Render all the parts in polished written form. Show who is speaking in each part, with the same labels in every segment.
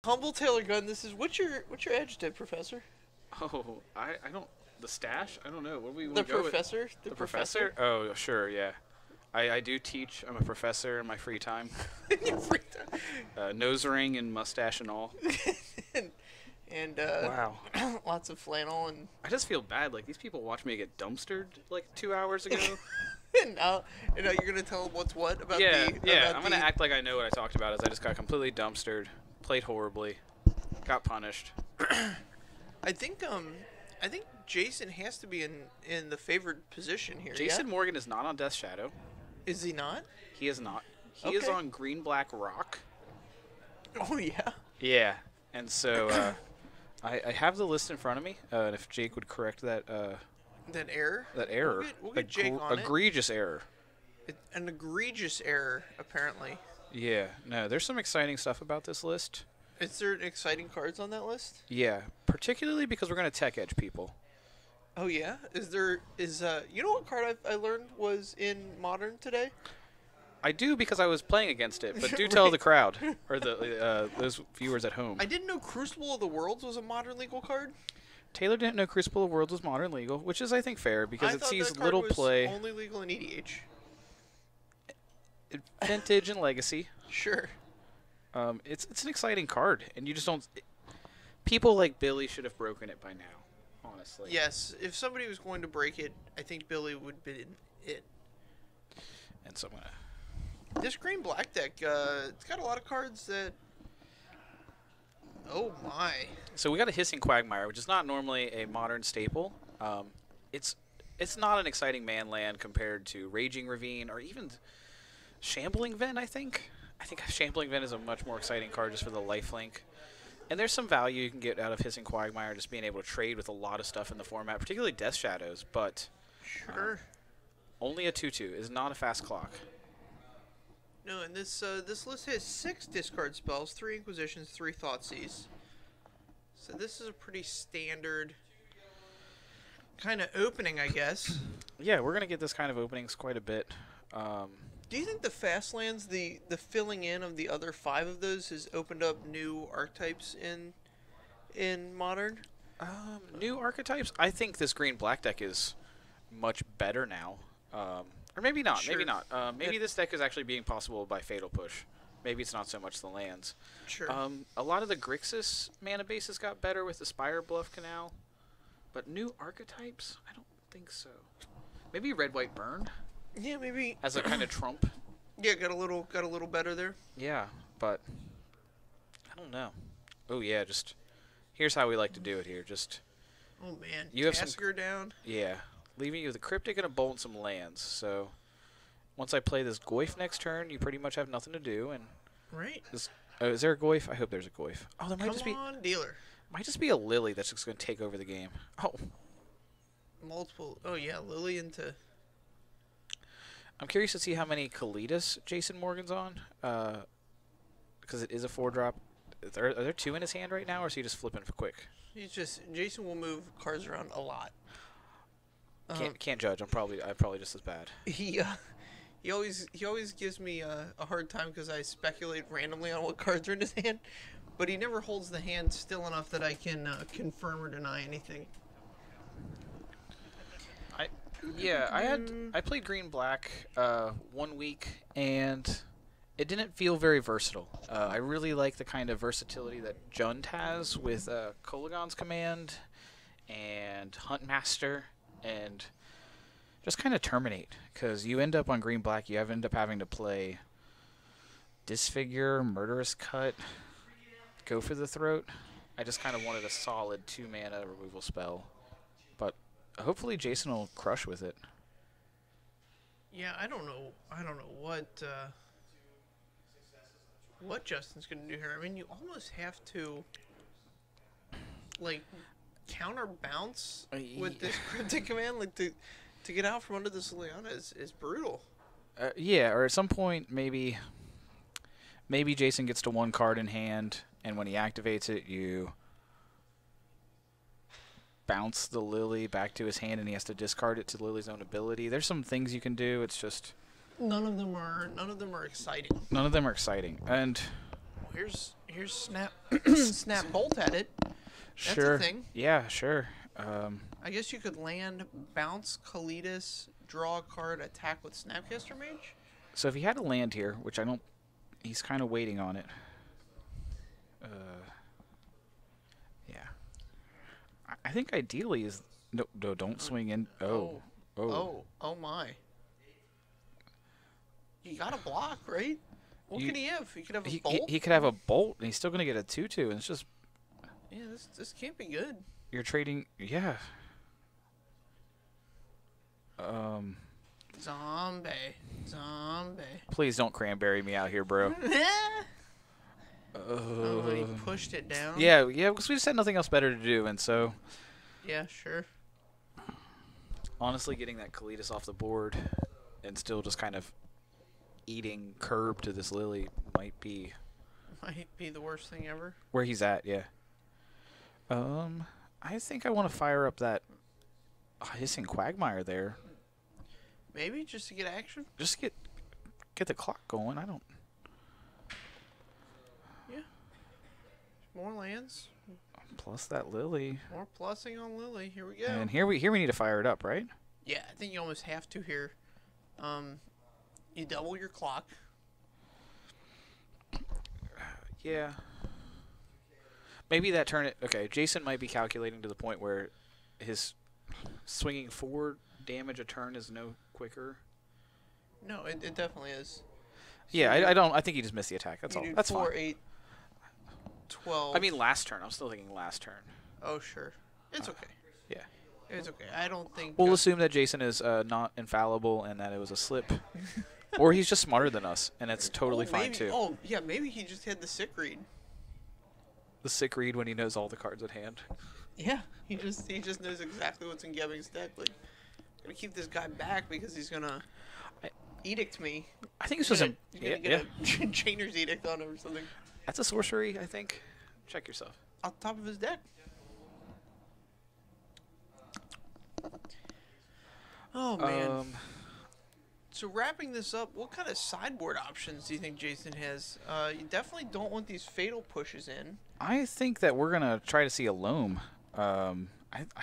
Speaker 1: Humble Taylor Gunn, this is what's your adjective, Professor?
Speaker 2: Oh, I don't. The stash? I don't know. What do we
Speaker 1: The
Speaker 2: want to go
Speaker 1: professor?
Speaker 2: with?
Speaker 1: The
Speaker 2: Professor? Oh, sure, yeah. I do teach. I'm a professor in my free time.
Speaker 1: Free time.
Speaker 2: Nose ring and mustache and all.
Speaker 1: and
Speaker 2: Wow.
Speaker 1: lots of flannel and
Speaker 2: I just feel bad. Like, these people watched me get dumpstered like 2 hours ago.
Speaker 1: now you're gonna tell them what's what about
Speaker 2: yeah,
Speaker 1: the
Speaker 2: yeah.
Speaker 1: about
Speaker 2: I'm gonna
Speaker 1: the-
Speaker 2: act like I know what I talked about. As I just got completely dumpstered, played horribly, got punished.
Speaker 1: I think Jason has to be in the favored position here.
Speaker 2: Jason
Speaker 1: yeah?
Speaker 2: Morgan is not on Death Shadow.
Speaker 1: Is he not?
Speaker 2: He is not. He is
Speaker 1: Okay.
Speaker 2: on Green Black Rock.
Speaker 1: Oh yeah.
Speaker 2: Yeah, and so I have the list in front of me. And if Jake would correct that
Speaker 1: That error.
Speaker 2: that error,
Speaker 1: We'll get Jake on
Speaker 2: egregious error.
Speaker 1: An egregious error, apparently.
Speaker 2: Yeah, no, there's some exciting stuff about this list.
Speaker 1: Is there exciting cards on that list?
Speaker 2: Yeah, particularly because we're gonna tech edge people.
Speaker 1: Oh yeah. Is you know what card I learned was in Modern today?
Speaker 2: I do because I was playing against it, but do
Speaker 1: Right.
Speaker 2: tell the crowd or the those viewers at home.
Speaker 1: I didn't know Crucible of the Worlds was a Modern legal card.
Speaker 2: Taylor didn't know Crucible of Worlds was modern legal, which is I think fair because
Speaker 1: I
Speaker 2: it
Speaker 1: thought
Speaker 2: sees
Speaker 1: that card
Speaker 2: little
Speaker 1: was
Speaker 2: play,
Speaker 1: only legal in EDH.
Speaker 2: vintage and legacy.
Speaker 1: Sure.
Speaker 2: It's an exciting card, and you just don't. People like Billy should have broken it by now, honestly.
Speaker 1: Yes, if somebody was going to break it, I think Billy would be it.
Speaker 2: And so I'm gonna.
Speaker 1: This green black deck, it's got a lot of cards that. Oh my!
Speaker 2: So we got a Hissing Quagmire, which is not normally a modern staple. It's not an exciting man land compared to Raging Ravine or even Shambling Ven. I think Shambling Ven is a much more exciting card just for the lifelink. And there's some value you can get out of Hissing Quagmire, just being able to trade with a lot of stuff in the format, particularly Death Shadows. But
Speaker 1: Sure.
Speaker 2: only a 2/2 is not a fast clock.
Speaker 1: No, and this list has 6 discard spells, 3 Inquisitions, 3 Thoughtseize. So this is a pretty standard kind of opening, I guess.
Speaker 2: Yeah, we're gonna get this kind of openings quite a bit.
Speaker 1: Do you think the fast lands, the filling in of the other 5 of those, has opened up new archetypes in Modern?
Speaker 2: New archetypes. I think this green black deck is much better now. Or maybe not.
Speaker 1: Sure.
Speaker 2: Maybe not. Maybe this deck is actually being possible by Fatal Push. Maybe it's not so much the lands.
Speaker 1: Sure.
Speaker 2: A lot of the Grixis mana bases got better with the Spire Bluff Canal, but new archetypes? I don't think so. Maybe Red White Burn
Speaker 1: Yeah, maybe.
Speaker 2: as a kind of trump.
Speaker 1: Yeah, got a little better there.
Speaker 2: Yeah, but I don't know. Oh yeah, just here's how we like to do it here. Just
Speaker 1: Oh man,
Speaker 2: You have some-
Speaker 1: Tasker down.
Speaker 2: yeah, leaving you with a Cryptic and a Bolt and some lands. So once I play this Goyf next turn, you pretty much have nothing to do. And
Speaker 1: Right.
Speaker 2: this, is there a Goyf? I hope there's a Goyf. Oh, there might just
Speaker 1: Come
Speaker 2: be
Speaker 1: on, dealer.
Speaker 2: might just be a Lily that's just going to take over the game. Oh,
Speaker 1: Multiple. Oh yeah, Lily into.
Speaker 2: I'm curious to see how many Kalidas Jason Morgan's on, because it is a 4-drop. Are there 2 in his hand right now, or is he just flipping for quick?
Speaker 1: Jason will move cards around a lot.
Speaker 2: Can't judge. I'm probably just as bad.
Speaker 1: He always gives me a hard time because I speculate randomly on what cards are in his hand, but he never holds the hand still enough that I can confirm or deny anything.
Speaker 2: I played green black 1 week, and it didn't feel very versatile. I really like the kind of versatility that Jund has with Kolagon's Command and Huntmaster and just kind of terminate, because you end up on green black, you end up having to play Disfigure, Murderous Cut, Go for the Throat. I just kind of wanted a solid 2-mana removal spell, but hopefully Jason will crush with it.
Speaker 1: Yeah, I don't know what Justin's gonna do here. I mean, you almost have to like counterbounce with this cryptic command, like to get out from under this Liliana is brutal.
Speaker 2: Yeah, or at some point maybe Jason gets to 1 card in hand, and when he activates it, you bounce the Lily back to his hand, and he has to discard it to Lily's own ability. There's some things you can do. It's just
Speaker 1: None of them are exciting.
Speaker 2: none of them are exciting. And
Speaker 1: Here's Snap. Snap Bolt at it. That's
Speaker 2: Sure.
Speaker 1: a thing.
Speaker 2: Yeah, sure.
Speaker 1: I guess you could land, bounce, Kalidas, draw a card, attack with Snapcaster Mage.
Speaker 2: So if he had a land here, which I don't, he's kind of waiting on it. Yeah. I think ideally is no, don't swing in. Oh
Speaker 1: My. You got a block, right? What could he have? He could have a bolt.
Speaker 2: He could have a bolt, and he's still gonna get a 2/2, and it's just.
Speaker 1: Yeah, this can't be good.
Speaker 2: You're trading, yeah.
Speaker 1: Zombie.
Speaker 2: Please don't cranberry me out here, bro.
Speaker 1: He pushed it down.
Speaker 2: Yeah, because we just had nothing else better to do, and so.
Speaker 1: Yeah, sure.
Speaker 2: Honestly, getting that Kalidas off the board, and still just kind of eating curb to this Lily might be
Speaker 1: the worst thing ever.
Speaker 2: Where he's at, yeah. I think I want to fire up that hissing Quagmire there.
Speaker 1: Maybe just to get action.
Speaker 2: Just get the clock going. I don't.
Speaker 1: Yeah. More lands.
Speaker 2: Plus that Lily.
Speaker 1: More plussing on Lily. Here we go.
Speaker 2: And here we need to fire it up, right?
Speaker 1: Yeah, I think you almost have to here. You double your clock.
Speaker 2: Yeah. Maybe that turn. Okay, Jason might be calculating to the point where his swinging forward damage a turn is no quicker.
Speaker 1: No, it definitely is.
Speaker 2: So yeah, I don't. I think he just missed the attack. That's all. That's
Speaker 1: 4,
Speaker 2: fine.
Speaker 1: 8, 12.
Speaker 2: I mean, last turn. I'm still thinking last turn.
Speaker 1: Oh, sure. It's okay.
Speaker 2: Yeah.
Speaker 1: It's okay. I don't think.
Speaker 2: We'll assume that Jason is not infallible and that it was a slip. Or he's just smarter than us, and it's totally fine, too.
Speaker 1: Oh, yeah, maybe he just had the sick read.
Speaker 2: The sick read when he knows all the cards at hand.
Speaker 1: Yeah, he just knows exactly what's in Gebing's deck. Like, gonna keep this guy back because he's gonna edict me.
Speaker 2: I think it's just a
Speaker 1: Chainer's edict on him or something.
Speaker 2: That's a sorcery, I think. Check yourself.
Speaker 1: On top of his deck. Oh man. So wrapping this up, what kind of sideboard options do you think Jason has? You definitely don't want these fatal pushes in.
Speaker 2: I think that we're gonna try to see a loam. I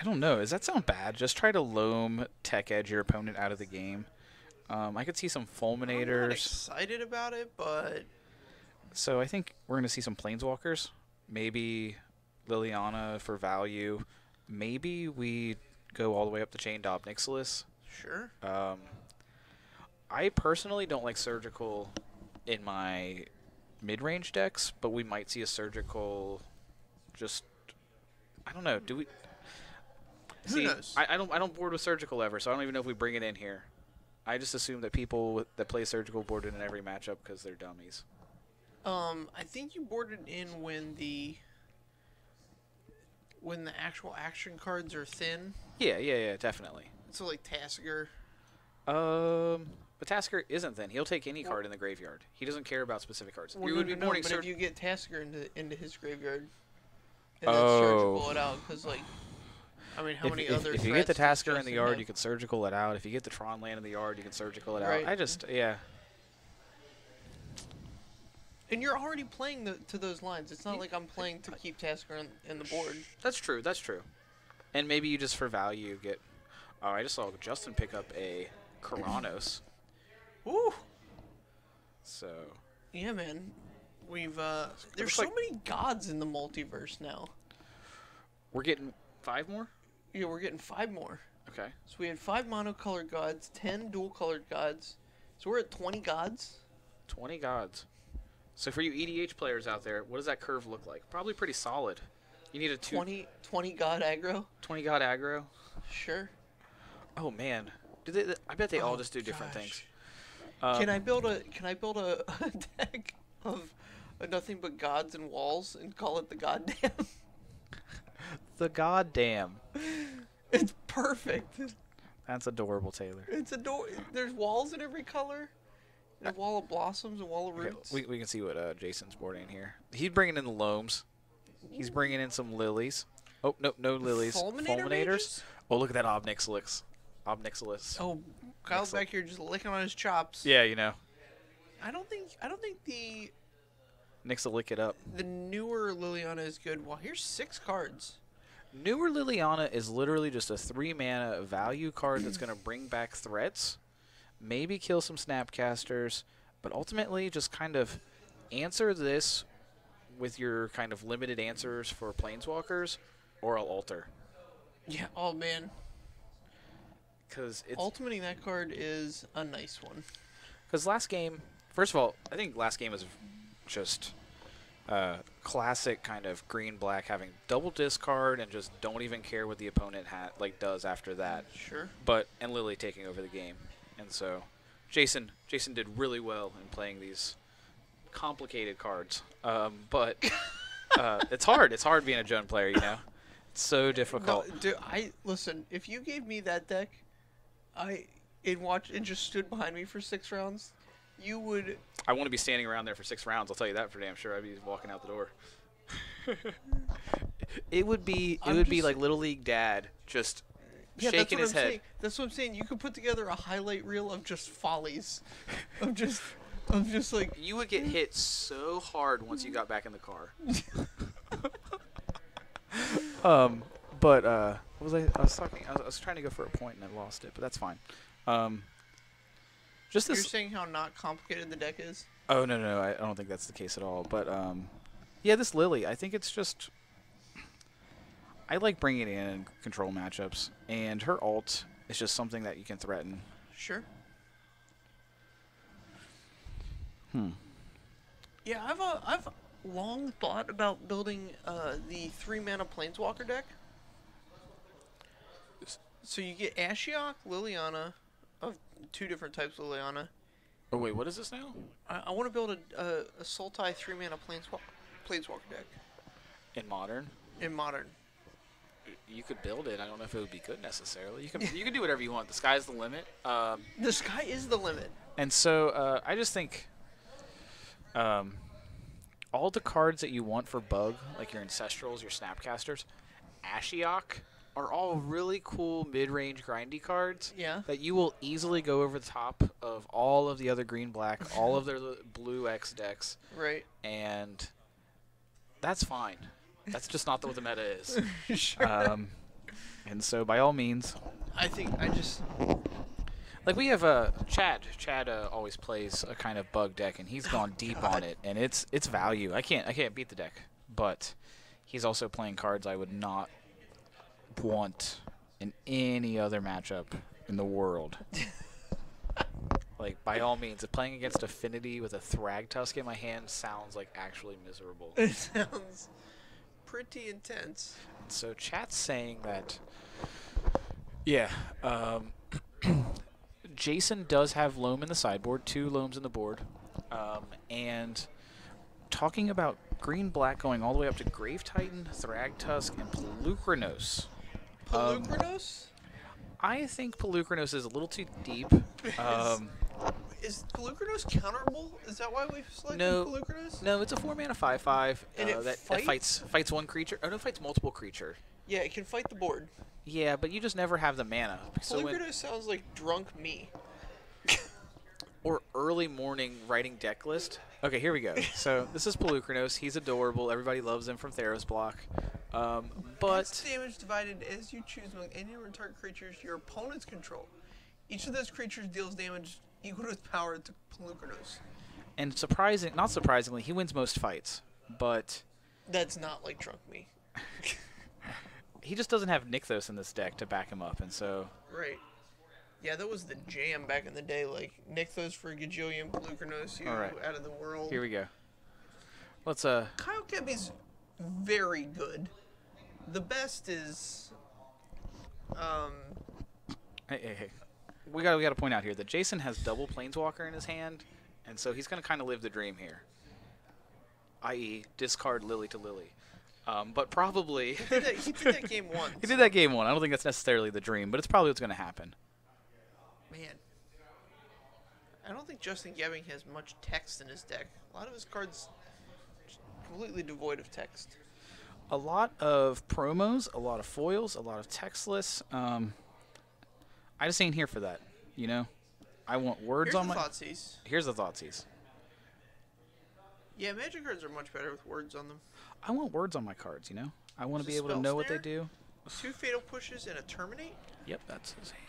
Speaker 2: don't know. Does that sound bad? Just try to loam tech edge your opponent out of the game. I could see some fulminators.
Speaker 1: I'm not excited about it, but
Speaker 2: so I think we're gonna see some planeswalkers. Maybe Liliana for value. Maybe we go all the way up to Chained Nixilis.
Speaker 1: Sure.
Speaker 2: I personally don't like surgical in my mid-range decks, but we might see a surgical. Just, I don't know. Do we?
Speaker 1: Who knows?
Speaker 2: I don't board with surgical ever, so I don't even know if we bring it in here. I just assume that people that play surgical board it in every matchup because they're dummies.
Speaker 1: I think you boarded in when the actual action cards are thin.
Speaker 2: Yeah, definitely.
Speaker 1: So like Tasker.
Speaker 2: But Tasker isn't thin. He'll take any card in the graveyard. He doesn't care about specific cards.
Speaker 1: Well,
Speaker 2: you would be boarding
Speaker 1: but if you get Tasker into his graveyard, and then surgical it out, because like, I mean, how many other?
Speaker 2: If you get the Tasker in the yard, you can surgical it out. If you get the Tron land in the yard, you can surgical it out. I just
Speaker 1: And you're already playing to those lines. It's not like I'm playing to keep Tasker in the board.
Speaker 2: That's true. That's true. And maybe you just for value get. Oh, I just saw Justin pick up a Keranos.
Speaker 1: Ooh.
Speaker 2: So.
Speaker 1: Yeah, man. We've there's so many gods in the multiverse now.
Speaker 2: We're getting 5 more?
Speaker 1: Yeah, we're getting 5 more.
Speaker 2: Okay.
Speaker 1: So we had 5 monocolored gods, 10 dual-colored gods. So we're at 20 gods.
Speaker 2: 20 gods. So for you EDH players out there, what does that curve look like? Probably pretty solid. You need a
Speaker 1: 20 god aggro.
Speaker 2: 20 god aggro.
Speaker 1: Sure.
Speaker 2: Oh man, I bet they all just do different things.
Speaker 1: Can I build a deck of nothing but gods and walls and call it the goddamn?
Speaker 2: The goddamn.
Speaker 1: It's perfect.
Speaker 2: That's adorable, Taylor.
Speaker 1: It's There's walls in every color. A wall of blossoms, a wall of roots.
Speaker 2: Okay, we can see what Jason's boarding here. He's bringing in the loams. He's bringing in some lilies. Oh, no lilies. Fulminators? Oh, look at that Obnixilis.
Speaker 1: Oh, Kyle's back here just licking on his chops.
Speaker 2: Yeah, you know.
Speaker 1: I don't think
Speaker 2: Nick's will lick it up.
Speaker 1: The newer Liliana is good. Well, here's 6 cards.
Speaker 2: Newer Liliana is literally just a 3-mana value card that's going to bring back threats, maybe kill some Snapcasters, but ultimately just kind of answer this with your kind of limited answers for Planeswalkers, or I'll alter.
Speaker 1: Yeah, oh man.
Speaker 2: Because
Speaker 1: Ultimating that card is a nice one.
Speaker 2: Because last game, first of all, I think last game was just classic kind of green-black, having double discard and just don't even care what the opponent does after that.
Speaker 1: Sure.
Speaker 2: And Lily taking over the game. And so Jason did really well in playing these complicated cards. But it's hard. It's hard being a Joan player, you know? It's so difficult.
Speaker 1: No, dude, listen, if you gave me that deck, and just stood behind me for 6 rounds, you would...
Speaker 2: I want to be standing around there for 6 rounds, I'll tell you that for damn sure. I'd be walking out the door. It would be like Little League Dad just shaking his head.
Speaker 1: Saying. That's what I'm saying. You could put together a highlight reel of just follies. of just like...
Speaker 2: You would get hit so hard once you got back in the car. What was I was talking... I was trying to go for a point and I lost it, but that's fine. Just this...
Speaker 1: You're saying how not complicated the deck is?
Speaker 2: Oh, no, I don't think that's the case at all. But, yeah, this Lily, I think it's just... I like bringing it in control matchups, and her ult is just something that you can threaten.
Speaker 1: Sure. Yeah, I've long thought about building the 3-mana Planeswalker deck. So you get Ashiok, Liliana, of 2 different types of Liliana.
Speaker 2: Oh, wait, what is this now?
Speaker 1: I want to build a Sultai 3-mana Planeswalker deck.
Speaker 2: In Modern?
Speaker 1: In Modern.
Speaker 2: You could build it. I don't know if it would be good necessarily. You can do whatever you want. The sky's the limit.
Speaker 1: The sky is the limit.
Speaker 2: And so I just think all the cards that you want for Bug, like your Ancestrals, your Snapcasters, Ashiok, are all really cool mid-range grindy cards.
Speaker 1: Yeah.
Speaker 2: That you will easily go over the top of all of the other green-black, all of their blue X decks.
Speaker 1: Right.
Speaker 2: And that's fine. That's just not what the meta is.
Speaker 1: Sure.
Speaker 2: And so, by all means, like we have Chad. Chad always plays a kind of Bug deck, and he's gone deep on it, and it's value. I can't beat the deck, but he's also playing cards I would not want in any other matchup in the world. Like, by all means, if playing against Affinity with a Thragtusk in my hand sounds like actually miserable.
Speaker 1: It sounds pretty intense.
Speaker 2: So chat's saying that, yeah, Jason does have Loam in the sideboard, 2 Loams in the board, and talking about green-black going all the way up to Grave Titan, Thragtusk, and Pelucranos.
Speaker 1: Pelucranos?
Speaker 2: I think Pelucranos is a little too deep.
Speaker 1: Is Pelucranos counterable? Is that why we've selected Pelucranos?
Speaker 2: No, it's a 4-mana 5/5
Speaker 1: and
Speaker 2: that fights one creature. Oh no, it fights multiple creature.
Speaker 1: Yeah, it can fight the board.
Speaker 2: Yeah, but you just never have the mana.
Speaker 1: Pelucranos sounds like drunk me.
Speaker 2: Or early morning writing deck list. Okay, here we go. So this is Pelucranos. He's adorable. Everybody loves him from Theros Block. But
Speaker 1: that's damage divided as you choose among any target creatures your opponents control. Each of those creatures deals damage equal to its power to Pelucranos.
Speaker 2: And not surprisingly, he wins most fights. But
Speaker 1: that's not like drunk me.
Speaker 2: He just doesn't have Nykthos in this deck to back him up, and so...
Speaker 1: Right. Yeah, that was the jam back in the day, like Nykthos for Gajillion, Pelucranos, out of the world.
Speaker 2: Here we go. Let's
Speaker 1: Kyle Kebby's very good. The best is
Speaker 2: Hey. We gotta point out here that Jason has double Planeswalker in his hand, and so he's gonna kind of live the dream here. I.e., discard Lily to Lily. But probably...
Speaker 1: He did that game once.
Speaker 2: He did that game once. I don't think that's necessarily the dream, but it's probably what's going to happen.
Speaker 1: Man. I don't think Justin Gebing has much text in his deck. A lot of his cards completely devoid of text.
Speaker 2: A lot of promos, a lot of foils, a lot of textless. I just ain't here for that, you know? I want words on my...
Speaker 1: Here's the Thoughtseize.
Speaker 2: Here's the Thoughtseize.
Speaker 1: Yeah, magic cards are much better with words on them.
Speaker 2: I want words on my cards, you know? I want to be able to
Speaker 1: Spell
Speaker 2: know what they
Speaker 1: Snare?
Speaker 2: do.
Speaker 1: 2 fatal pushes and a terminate?
Speaker 2: Yep, that's his hand.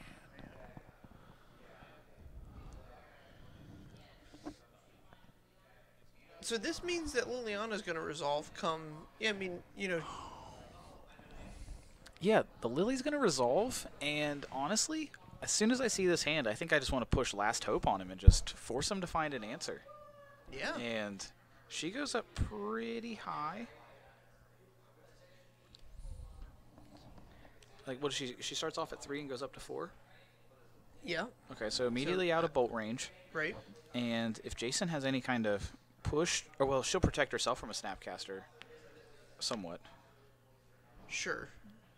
Speaker 1: So this means that Liliana's going to resolve come... Yeah, I mean, you know...
Speaker 2: Yeah, the Lily's going to resolve, and honestly, as soon as I see this hand, I think I just want to push Last Hope on him and just force him to find an answer.
Speaker 1: Yeah.
Speaker 2: And she goes up pretty high. Like, what does she starts off at 3 and goes up to 4?
Speaker 1: Yeah.
Speaker 2: Okay, so immediately out of bolt range.
Speaker 1: Right.
Speaker 2: And if Jason has any kind of push, or well, she'll protect herself from a Snapcaster somewhat.
Speaker 1: Sure.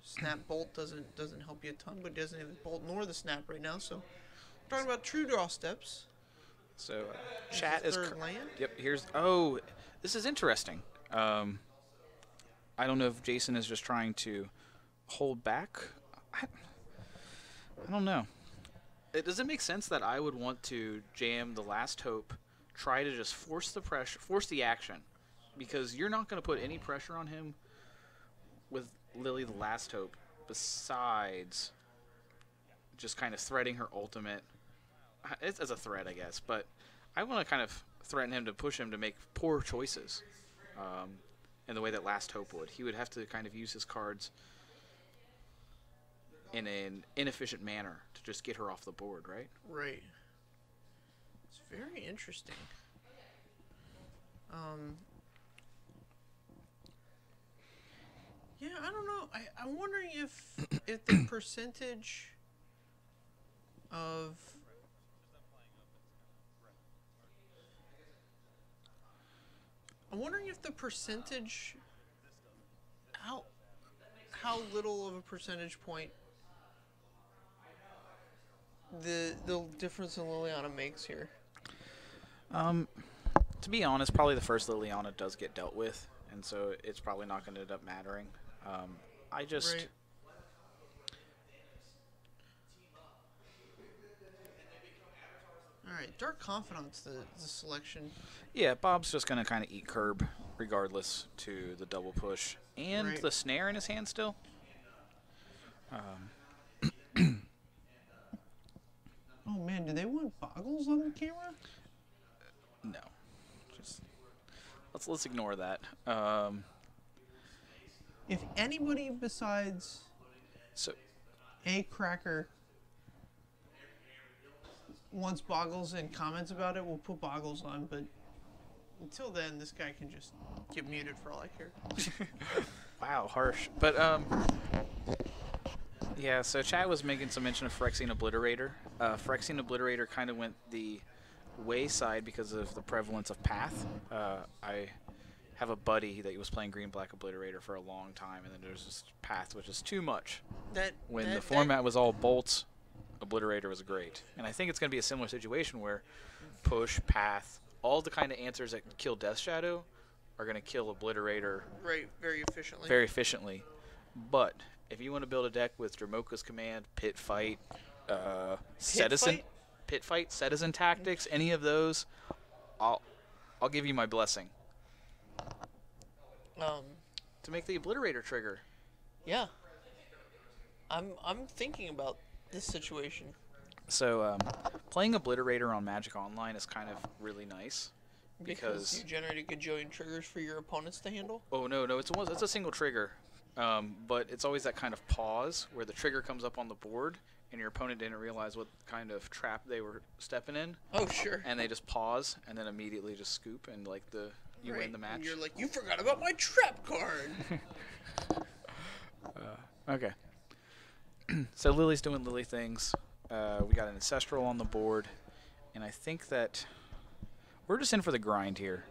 Speaker 1: Snap Bolt doesn't help you a ton, but it doesn't have the Bolt nor the Snap right now, so... We're talking about true draw steps.
Speaker 2: So, chat is...
Speaker 1: Third land?
Speaker 2: Yep, here's... Oh, this is interesting. I don't know if Jason is just trying to hold back. I don't know. Does it make sense that I would want to jam the Last Hope, try to just force the pressure, force the action? Because you're not going to put any pressure on him with Lily the Last Hope, besides just kind of threading her ultimate. It's as a threat, I guess, but I want to kind of threaten him to push him to make poor choices in the way that Last Hope would. He would have to kind of use his cards in an inefficient manner to just get her off the board, right?
Speaker 1: Right. It's very interesting. Yeah, I don't know. I'm wondering if the percentage of... I'm wondering if the percentage... How little of a percentage point the difference in Liliana makes here.
Speaker 2: To be honest, probably the first Liliana does get dealt with, and so it's probably not going to end up mattering. I just...
Speaker 1: Right. Alright, Dark Confidant's the selection.
Speaker 2: Yeah, Bob's just going to kind of eat curb regardless to the double push. And
Speaker 1: Right.
Speaker 2: the snare in his hand still.
Speaker 1: Oh man, do they want boggles on the camera?
Speaker 2: No. Just let's ignore that.
Speaker 1: If anybody besides
Speaker 2: So
Speaker 1: A Cracker wants boggles and comments about it, we'll put boggles on, but until then this guy can just get muted for all I care.
Speaker 2: wow, harsh. But yeah, so Chad was making some mention of Phyrexian Obliterator. Phyrexian Obliterator kind of went the wayside because of the prevalence of Path. I have a buddy that was playing Green-Black Obliterator for a long time, and then there's this Path, which is too much. When the format was all bolts, Obliterator was great. And I think it's going to be a similar situation where push, Path, all the kind of answers that kill Death Shadow are going to kill Obliterator
Speaker 1: Right, very efficiently.
Speaker 2: very efficiently. But if you want to build a deck with Dramoka's Command, Pit Fight, Citizen Tactics, any of those, I'll give you my blessing. To make the Obliterator trigger.
Speaker 1: Yeah. I'm thinking about this situation.
Speaker 2: So playing Obliterator on Magic Online is kind of really nice.
Speaker 1: Because you generate a gajillion triggers for your opponents to handle?
Speaker 2: Oh, no, it's a single trigger. But it's always that kind of pause where the trigger comes up on the board and your opponent didn't realize what kind of trap they were stepping in.
Speaker 1: Oh, sure.
Speaker 2: And they just pause and then immediately just scoop and like you win the match.
Speaker 1: And you're like, you forgot about my trap card.
Speaker 2: Okay. So Lily's doing Lily things. We got an Ancestral on the board. And I think that we're just in for the grind here.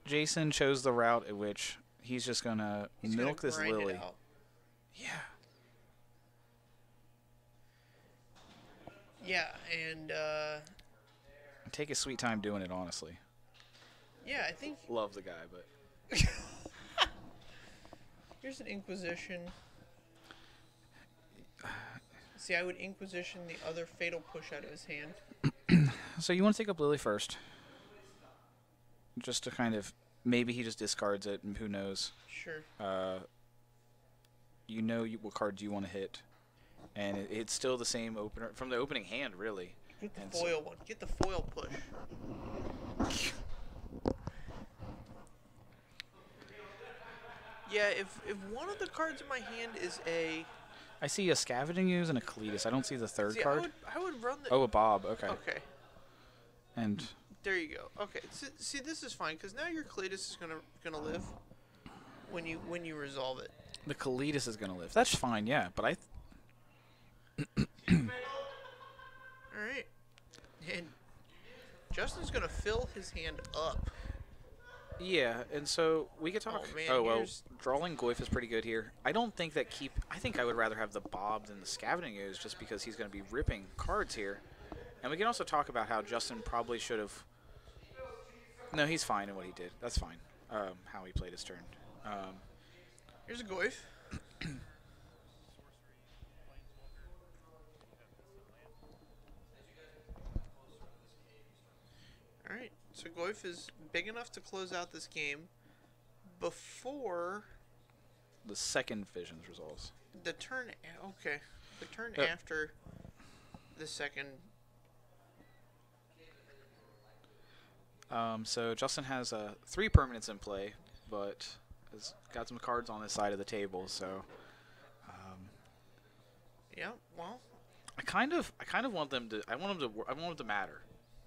Speaker 2: Jason chose the route at which he's just going to milk this Lily. Yeah.
Speaker 1: Yeah, and
Speaker 2: Take his sweet time doing it, honestly.
Speaker 1: yeah, I think
Speaker 2: Love the guy, but
Speaker 1: here's an Inquisition. See, I would Inquisition the other Fatal Push out of his hand.
Speaker 2: so you want to take up Lily first. just to kind of maybe he just discards it, and who knows.
Speaker 1: Sure.
Speaker 2: You know what cards you want to hit, and it's still the same opener from the opening hand, really.
Speaker 1: Get the foil one. Get the foil push. Yeah, if one of the cards in my hand is a...
Speaker 2: I see a Scavenging Ooze and a Cletus. I don't see the third card.
Speaker 1: I would run the...
Speaker 2: Oh, a Bob. Okay.
Speaker 1: Okay.
Speaker 2: And...
Speaker 1: There you go. Okay. See, this is fine, because now your Cletus is gonna live when you resolve it.
Speaker 2: The Cletus is gonna live. That's fine, yeah. But I...
Speaker 1: Alright. And Justin's gonna fill his hand up.
Speaker 2: Yeah, and so we could talk...
Speaker 1: Oh, man,
Speaker 2: oh well, drawing Goyf is pretty good here. I don't think that I think I would rather have the Bob than the Scavenging Ooze, just because he's going to be ripping cards here. And we can also talk about how Justin probably should have... No, he's fine in what he did. That's fine, how he played his turn.
Speaker 1: Here's a Goyf. Alright, so Goyf is big enough to close out this game before...
Speaker 2: The second Visions resolves.
Speaker 1: The turn... Okay. The turn after the second...
Speaker 2: So Justin has 3 permanents in play, but has got some cards on his side of the table, so...
Speaker 1: yeah, well...
Speaker 2: I kind of want them to... I want them to matter.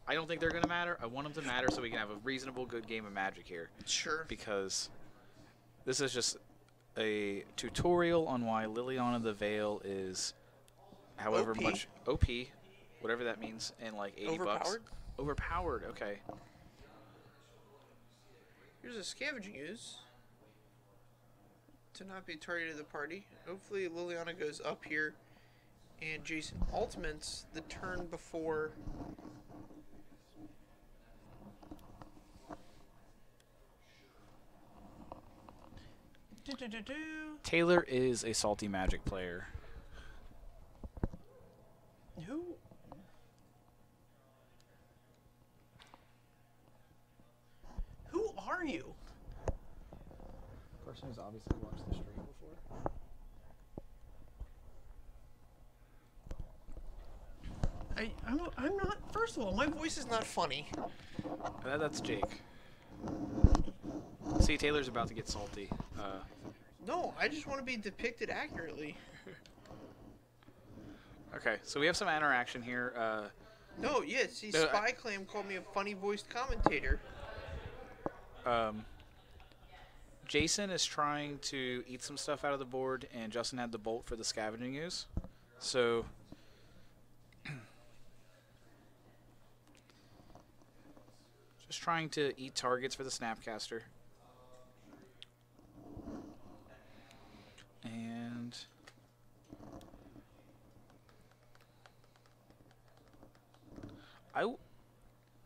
Speaker 2: I don't think they're going to matter. I want them to matter so we can have a reasonable, good game of Magic here.
Speaker 1: Sure.
Speaker 2: Because this is just a tutorial on why Liliana the Veil is however
Speaker 1: OP.
Speaker 2: much OP, whatever that means, and like 80
Speaker 1: Overpowered?
Speaker 2: bucks. Overpowered, okay.
Speaker 1: Here's a Scavenging Ooze to not be targeted to the party. Hopefully Liliana goes up here and Jason ultimates the turn before...
Speaker 2: Taylor is a salty Magic player.
Speaker 1: Who are you?
Speaker 2: Person who's obviously watched the stream before.
Speaker 1: I'm not. First of all, my voice is not funny.
Speaker 2: That's Jake. See, Taylor's about to get salty.
Speaker 1: No, I just want to be depicted accurately.
Speaker 2: Okay, so we have some interaction here.
Speaker 1: No, yeah, see, Spy Clam called me a funny-voiced commentator.
Speaker 2: Jason is trying to eat some stuff out of the board, and Justin had the bolt for the Scavenging Ooze. So... just trying to eat targets for the Snapcaster. And...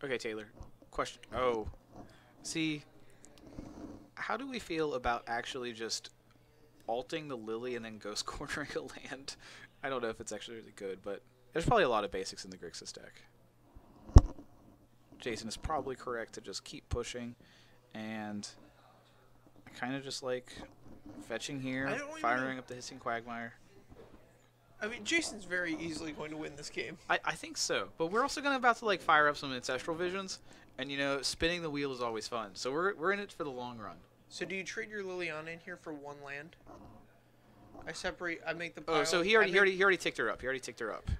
Speaker 2: okay, Taylor. Question. Oh. See, how do we feel about actually just alting the Lily and then ghost cornering a land? I don't know if it's actually really good, but there's probably a lot of basics in the Grixis deck. Jason is probably correct to just keep pushing, and I kind of just like fetching here, firing up the Hissing Quagmire.
Speaker 1: I mean, Jason's very easily going to win this game.
Speaker 2: I think so, but we're also about to like fire up some Ancestral Visions, and you know, spinning the wheel is always fun. So we're in it for the long run.
Speaker 1: So do you trade your Liliana in here for 1 land? I make the pile.
Speaker 2: Oh, so he already ticked her up. He already ticked her up.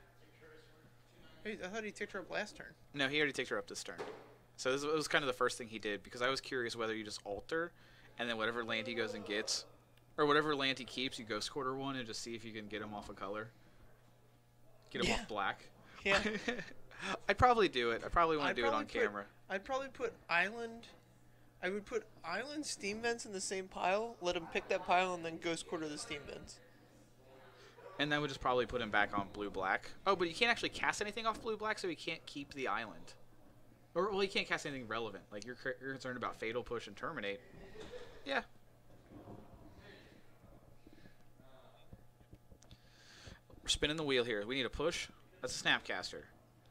Speaker 1: Hey, I thought he ticked her up last turn.
Speaker 2: No, he already ticked her up this turn. So this was kind of the first thing he did, because I was curious whether you just alter, and then whatever land he goes and gets, or whatever land he keeps, you ghost quarter one and just see if you can get him off a color. Get him off black.
Speaker 1: Yeah.
Speaker 2: I'd probably do it. I probably want to do it on camera.
Speaker 1: I'd probably put Island... I would put Island Steam Vents in the same pile, let him pick that pile, and then ghost quarter the Steam Vents.
Speaker 2: And then we'll just probably put him back on blue-black. Oh, but you can't actually cast anything off blue-black, so he can't keep the island. Or, well, you can't cast anything relevant. Like, you're concerned about Fatal Push and Terminate. Yeah. We're spinning the wheel here. We need a push. That's a Snapcaster.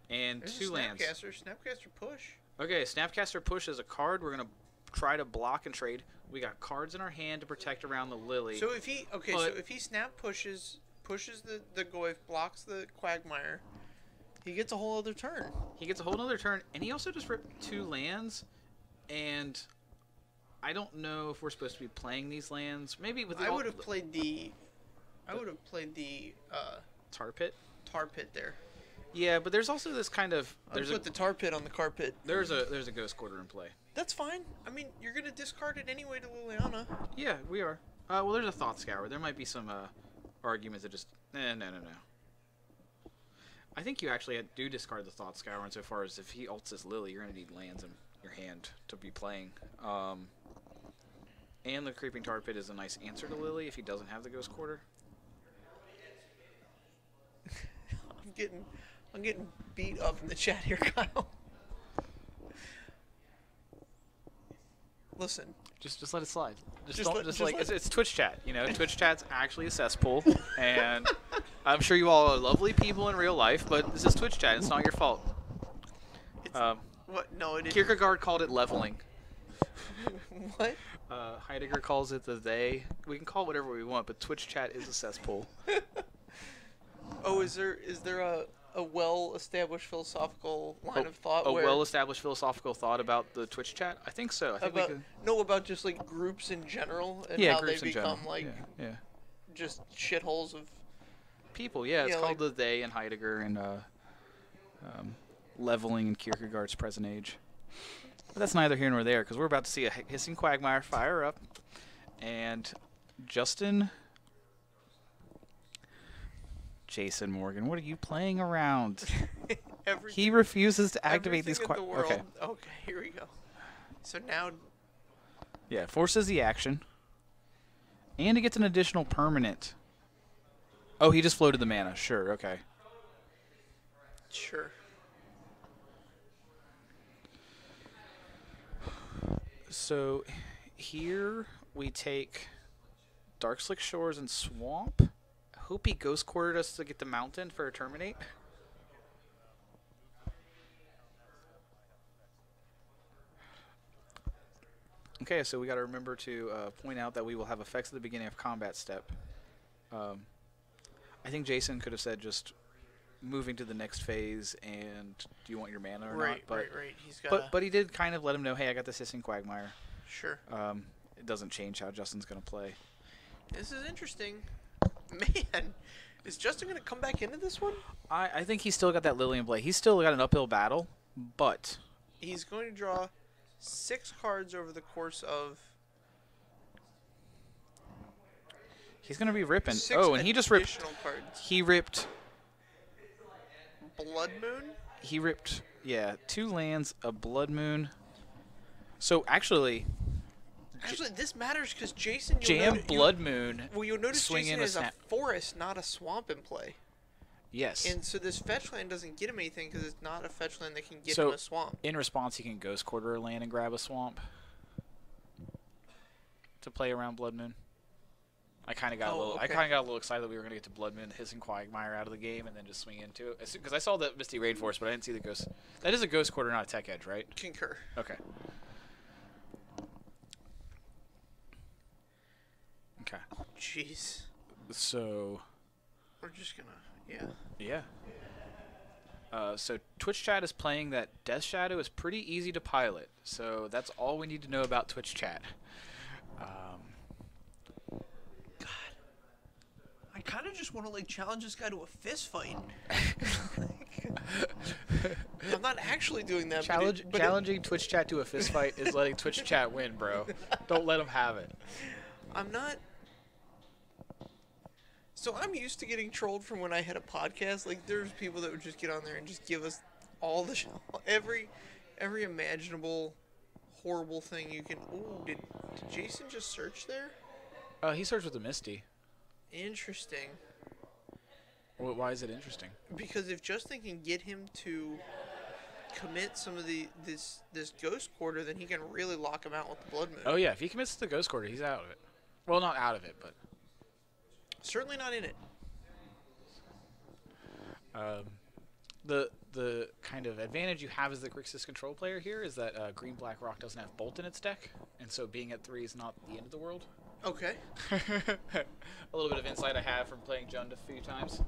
Speaker 2: And
Speaker 1: There's
Speaker 2: 2 lands.
Speaker 1: Snapcaster push.
Speaker 2: Okay, Snapcaster Push is a card. We're going to try to block and trade. We got cards in our hand to protect around the Lily.
Speaker 1: So if he so if he snap pushes the Goyf, blocks the Quagmire, he gets a whole other turn.
Speaker 2: He gets a whole other turn, and he also just ripped 2 lands, and I don't know if we're supposed to be playing these lands. Maybe with the
Speaker 1: I would have played the
Speaker 2: Tar Pit.
Speaker 1: Tar Pit there.
Speaker 2: Yeah, but there's also this kind of
Speaker 1: Put the Tar Pit on the carpet.
Speaker 2: There's a Ghost Quarter in play.
Speaker 1: That's fine. I mean, you're gonna discard it anyway to Liliana.
Speaker 2: Yeah, we are. Well, there's a Thought Scour. There might be some arguments that just no. I think you actually do discard the Thought Scour insofar as if he ults this Lily, you're gonna need lands in your hand to be playing. And the Creeping Tar Pit is a nice answer to Lily if he doesn't have the Ghost Quarter.
Speaker 1: I'm getting beat up in the chat here, Kyle. Listen.
Speaker 2: Just let it slide.
Speaker 1: Just
Speaker 2: like it's Twitch chat, you know. Twitch chat's actually a cesspool, and I'm sure you all are lovely people in real life, but this is Twitch chat. It's not your fault.
Speaker 1: What? No, it isn't.
Speaker 2: Kierkegaard called it leveling.
Speaker 1: What?
Speaker 2: Heidegger calls it the they. We can call it whatever we want, but Twitch chat is a cesspool.
Speaker 1: Oh, is there a well-established philosophical line of thought?
Speaker 2: A well-established philosophical thought about the Twitch chat? I think so. I think
Speaker 1: about just like groups in general and how they become like just shitholes of
Speaker 2: people. Yeah, it's called the they in Heidegger and leveling in Kierkegaard's present age. But that's neither here nor there because we're about to see a hissing Quagmire fire up, and Jason Morgan, what are you playing around? He refuses to activate these
Speaker 1: Okay, here we go. So now...
Speaker 2: Yeah, forces the action. And he gets an additional permanent. Oh, he just floated the mana. Sure, okay.
Speaker 1: Sure.
Speaker 2: So here we take Dark Slick Shores and Swamp. Hope he Ghost Quartered us to get the mountain for a Terminate. Okay, so we got to remember to point out that we will have effects at the beginning of combat step. I think Jason could have said just moving to the next phase and do you want your mana or not?
Speaker 1: Right. He's got
Speaker 2: but he did kind of let him know, hey, I got this hissing Quagmire.
Speaker 1: Sure.
Speaker 2: It doesn't change how Justin's going to play.
Speaker 1: This is interesting. Man, is Justin going to come back into this one?
Speaker 2: I think he's still got that Lily in play. He's still got an uphill battle, but...
Speaker 1: He's going to draw 6 cards over the course of...
Speaker 2: He's going to be ripping.
Speaker 1: 6
Speaker 2: oh, and he just ripped...
Speaker 1: cards.
Speaker 2: He ripped...
Speaker 1: Blood Moon?
Speaker 2: He ripped, 2 lands, a Blood Moon. So, actually...
Speaker 1: Actually, this matters because Jason...
Speaker 2: Blood Moon.
Speaker 1: Well, you'll notice Jason has a forest, not a swamp in play.
Speaker 2: Yes.
Speaker 1: And so this fetch land doesn't get him anything because it's not a fetch land that can get him a swamp.
Speaker 2: In response, he can Ghost Quarter a land and grab a swamp to play around Blood Moon. I kind of got a little excited that we were going to get to Blood Moon, hissing Quagmire out of the game, and then just swing into it. Because I saw the Misty Rainforest, but I didn't see the Ghost. That is a Ghost Quarter, not a Tech Edge, right?
Speaker 1: Concur.
Speaker 2: Okay. Okay.
Speaker 1: Oh, jeez.
Speaker 2: So...
Speaker 1: We're just going to...
Speaker 2: Yeah. So Twitch chat is playing that Death Shadow is pretty easy to pilot. So that's all we need to know about Twitch chat.
Speaker 1: God. I kind of just want to, challenge this guy to a fist fight. I'm not actually doing that.
Speaker 2: Challenging Twitch chat to a fist fight is letting Twitch chat win, bro. Don't let him have it.
Speaker 1: I'm not... So I'm used to getting trolled from when I had a podcast. There's people that would just get on there and just give us all the every imaginable horrible thing you can. Ooh, did Jason just search there?
Speaker 2: He searched with the Misty.
Speaker 1: Interesting.
Speaker 2: Well, why is it interesting?
Speaker 1: Because if Justin can get him to commit some of this Ghost Quarter, then he can really lock him out with the Blood Moon.
Speaker 2: Oh yeah, if he commits to the Ghost Quarter, he's out of it. Well, not out of it, but.
Speaker 1: Certainly not in it.
Speaker 2: the kind of advantage you have as the Grixis control player here is that Green Black Rock doesn't have Bolt in its deck, and so being at 3 is not the end of the world.
Speaker 1: Okay.
Speaker 2: A little bit of insight I have from playing Jund a few times.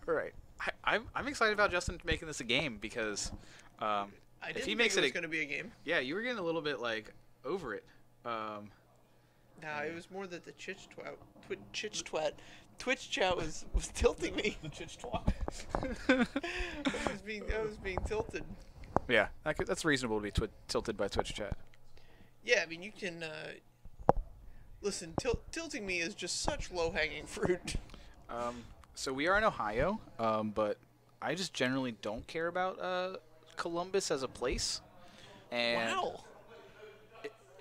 Speaker 2: All right. I'm excited about Justin making this a game because if he makes
Speaker 1: it was going to be a game.
Speaker 2: Yeah, you were getting a little bit like over it.
Speaker 1: Nah, it was more that the Twitch chat was tilting me.
Speaker 2: The chitch twat.
Speaker 1: I was being tilted.
Speaker 2: Yeah, that's reasonable to be tilted by Twitch chat.
Speaker 1: Yeah, I mean, you can... listen, tilting me is just such low-hanging fruit.
Speaker 2: So we are in Ohio, but I just generally don't care about Columbus as a place. And
Speaker 1: wow.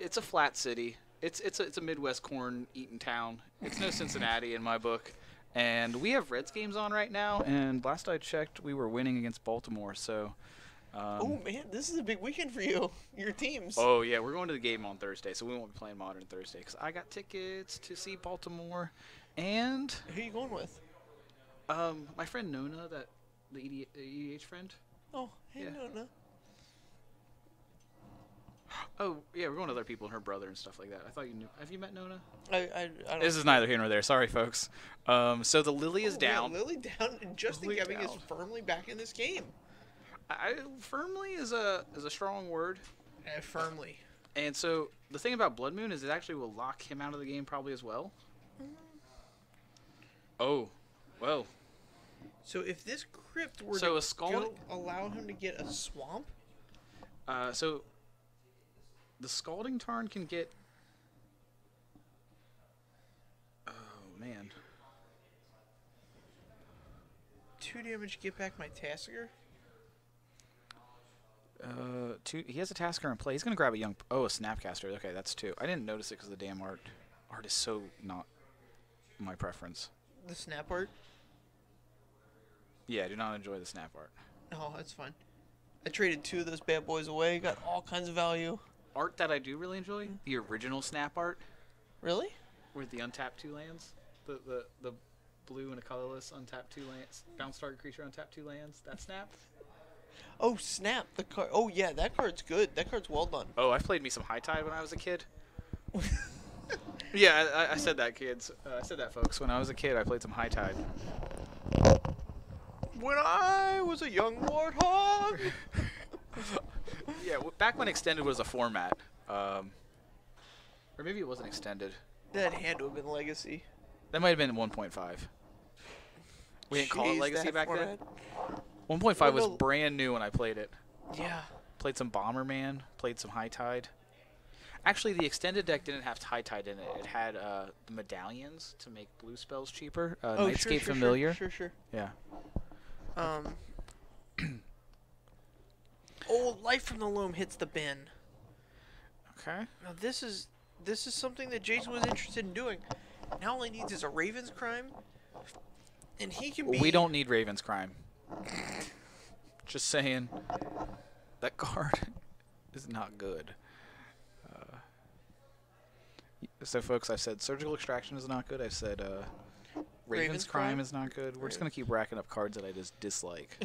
Speaker 2: It's a flat city. It's a Midwest corn-eating town. It's no Cincinnati in my book. And we have Reds games on right now, and last I checked, we were winning against Baltimore, so...
Speaker 1: oh, man, this is a big weekend for you. Your teams.
Speaker 2: Oh, yeah, we're going to the game on Thursday, so we won't be playing Modern Thursday, because I got tickets to see Baltimore, and...
Speaker 1: Who are you going with?
Speaker 2: My friend Nona, the EDH friend.
Speaker 1: Oh, hey,
Speaker 2: yeah.
Speaker 1: Nona.
Speaker 2: Oh, yeah, we're going with other people and her brother and stuff like that. I thought you knew. Have you met Nona?
Speaker 1: I don't
Speaker 2: This is neither here nor there. Sorry, folks. So the Lily is down.
Speaker 1: Yeah, Lily down, and Justin Gebing is firmly back in this game.
Speaker 2: Firmly is a strong word.
Speaker 1: Firmly.
Speaker 2: And so the thing about Blood Moon is it actually will lock him out of the game probably as well. Oh, well.
Speaker 1: So if this crypt were
Speaker 2: to
Speaker 1: allow him to get a swamp?
Speaker 2: So the Scalding Tarn can get... Oh, man.
Speaker 1: 2 damage, get back my Tasker?
Speaker 2: He has a Tasker in play. He's going to grab a young... Oh, a Snapcaster. Okay, that's 2. I didn't notice it because the damn art. Art is so not my preference.
Speaker 1: The snap art?
Speaker 2: Yeah, I do not enjoy the snap art.
Speaker 1: Oh, that's fine. I traded 2 of those bad boys away. Got all kinds of value.
Speaker 2: Art that I do really enjoy, the original snap art.
Speaker 1: Really?
Speaker 2: With the untapped 2 lands. The blue and a colorless untapped 2 lands. Bounce target creature untapped 2 lands. That snap.
Speaker 1: Oh, snap. The card. Oh, yeah, that card's good. That card's well done.
Speaker 2: Oh, I played me some High Tide when I was a kid. Yeah, I said that, kids. I said that, folks. When I was a kid, I played some High Tide.
Speaker 1: When I was a young warthog.
Speaker 2: Yeah, back when Extended was a format. Or maybe it wasn't Extended.
Speaker 1: That had to have been Legacy.
Speaker 2: That might have been 1.5. We didn't call it Legacy back
Speaker 1: format?
Speaker 2: then? 1.5 was brand new when I played it.
Speaker 1: Yeah.
Speaker 2: Played some Bomberman, played some High Tide. Actually, the Extended deck didn't have High Tide in it. It had the medallions to make blue spells cheaper. Nightscape Familiar.
Speaker 1: Sure.
Speaker 2: Yeah.
Speaker 1: Oh, Life from the Loam hits the bin.
Speaker 2: Okay.
Speaker 1: Now this is something that Jason was interested in doing. Now all he needs is a Raven's Crime, and he can be...
Speaker 2: We don't need Raven's Crime. Just saying. That card is not good. So, folks, I've said Surgical Extraction is not good. I've said Raven's Crime is not good. We're just going to keep racking up cards that I just dislike.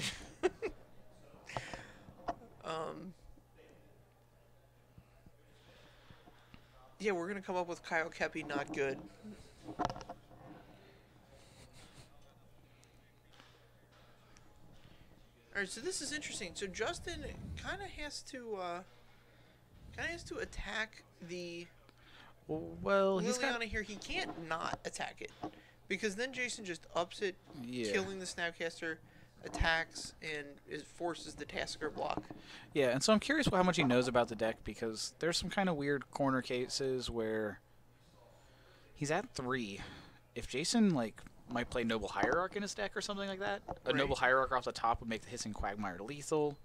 Speaker 1: Yeah, we're going to come up with Kyle Kepi not good. Alright, so this is interesting. So Justin kind of has to attack the
Speaker 2: Well,
Speaker 1: Liliana here. He can't not attack it, because then Jason just ups it, killing the Snapcaster, attacks, and forces the Tasker block.
Speaker 2: Yeah, and so I'm curious how much he knows about the deck, because there's some kind of weird corner cases where he's at 3. If Jason might play Noble Hierarch in his deck or something like that, a Noble Hierarch off the top would make the Hissing Quagmire lethal.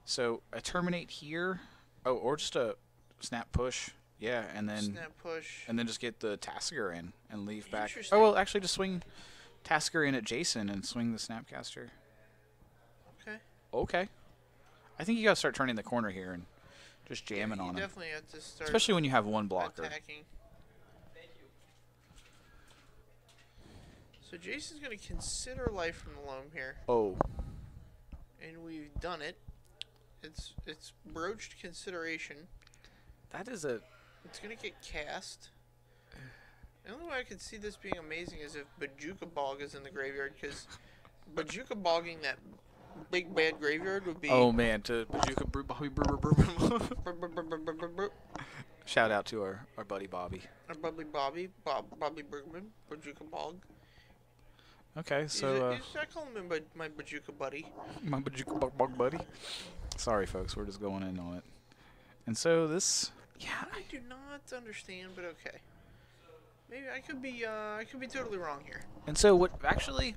Speaker 2: So a Terminate here, or just a Snap Push. Yeah, and then
Speaker 1: Snap Push,
Speaker 2: and then just get the Tasker in and leave back. Oh well, actually, just swing Tasker in at Jason and swing the Snapcaster.
Speaker 1: Okay.
Speaker 2: Okay. I think you gotta start turning the corner here and just jamming on
Speaker 1: You
Speaker 2: him.
Speaker 1: definitely have to start
Speaker 2: Especially when you have one blocker.
Speaker 1: attacking. So Jason's going to consider life from the loam here.
Speaker 2: Oh.
Speaker 1: And we've done it. It's broached consideration.
Speaker 2: That is a...
Speaker 1: It's going to get cast. The only way I could see this being amazing is if Bajuka Bog is in the graveyard, because Bajuka Bogging that big bad graveyard would be...
Speaker 2: Oh, man, to Bajuka Bobby. Shout out to our buddy Bobby.
Speaker 1: Our Bobby Bergman, Bajuka Bog.
Speaker 2: Okay, so...
Speaker 1: I call him my Bajuka buddy.
Speaker 2: My Bajuka Bog buddy. Sorry, folks, we're just going in on it. And so this... Yeah.
Speaker 1: I do not understand, but okay. Maybe I could be totally wrong here.
Speaker 2: And so what actually...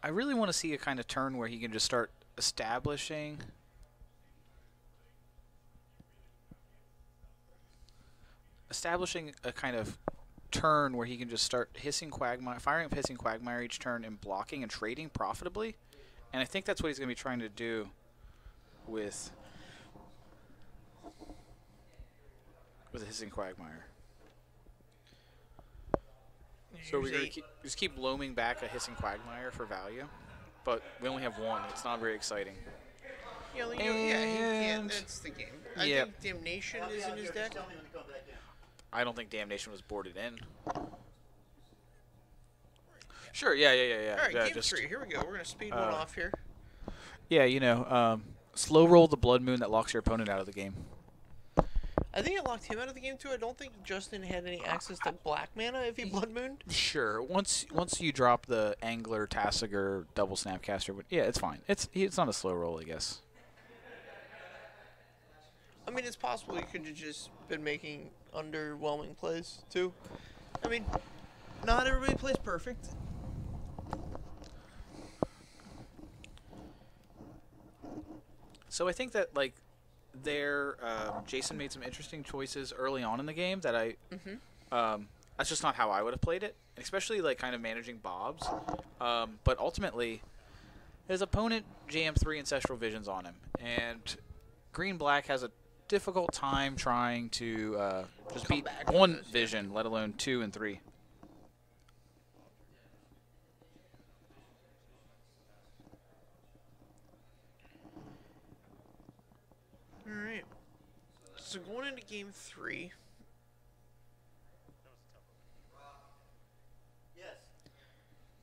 Speaker 2: I really want to see a kind of turn where he can just start establishing... a kind of turn where he can just start firing up Hissing Quagmire each turn and blocking and trading profitably. And I think that's what he's going to be trying to do with a Hissing Quagmire. So we're going to just keep loaming back a Hissing Quagmire for value. But we only have one. It's not very exciting.
Speaker 1: Yeah, he can't. That's the game. I think Damnation is in his deck.
Speaker 2: I don't think Damnation was boarded in. Sure, yeah.
Speaker 1: All right, game 3. Here we go. We're going to speed one off here.
Speaker 2: Yeah, you know, slow roll the Blood Moon that locks your opponent out of the game.
Speaker 1: I think it locked him out of the game, too. I don't think Justin had any access to black mana if he Blood Mooned.
Speaker 2: Sure. Once you drop the Angler, Tassiger, Double Snapcaster, yeah, it's fine. It's not a slow roll, I guess.
Speaker 1: I mean, it's possible you could have just been making underwhelming plays, too. I mean, not everybody plays perfect.
Speaker 2: So I think that, like, Jason made some interesting choices early on in the game that that's just not how I would have played it, especially, like, kind of managing Bobs. But ultimately, his opponent jammed 3 Ancestral Visions on him, and Green-Black has a difficult time trying to just beat one vision, let alone 2 and 3.
Speaker 1: Alright. So going into game 3.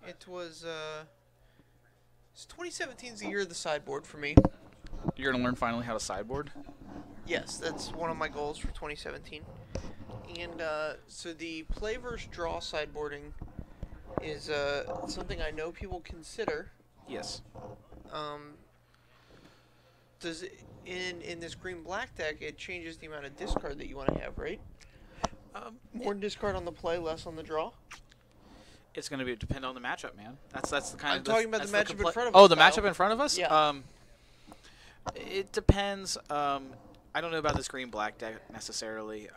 Speaker 1: It was 2017's the year of the sideboard for me.
Speaker 2: You're gonna learn finally how to sideboard?
Speaker 1: Yes, that's one of my goals for 2017. And so the play versus draw sideboarding is something I know people consider.
Speaker 2: Yes.
Speaker 1: Does it, in this green-black deck, it changes the amount of discard that you want to have, right? More discard on the play, less on the draw.
Speaker 2: It's going to depend on the matchup, man. That's the kind.
Speaker 1: I'm talking about the matchup in front of us.
Speaker 2: Oh, the matchup in front of us.
Speaker 1: Yeah.
Speaker 2: It depends. I don't know about this green-black deck necessarily.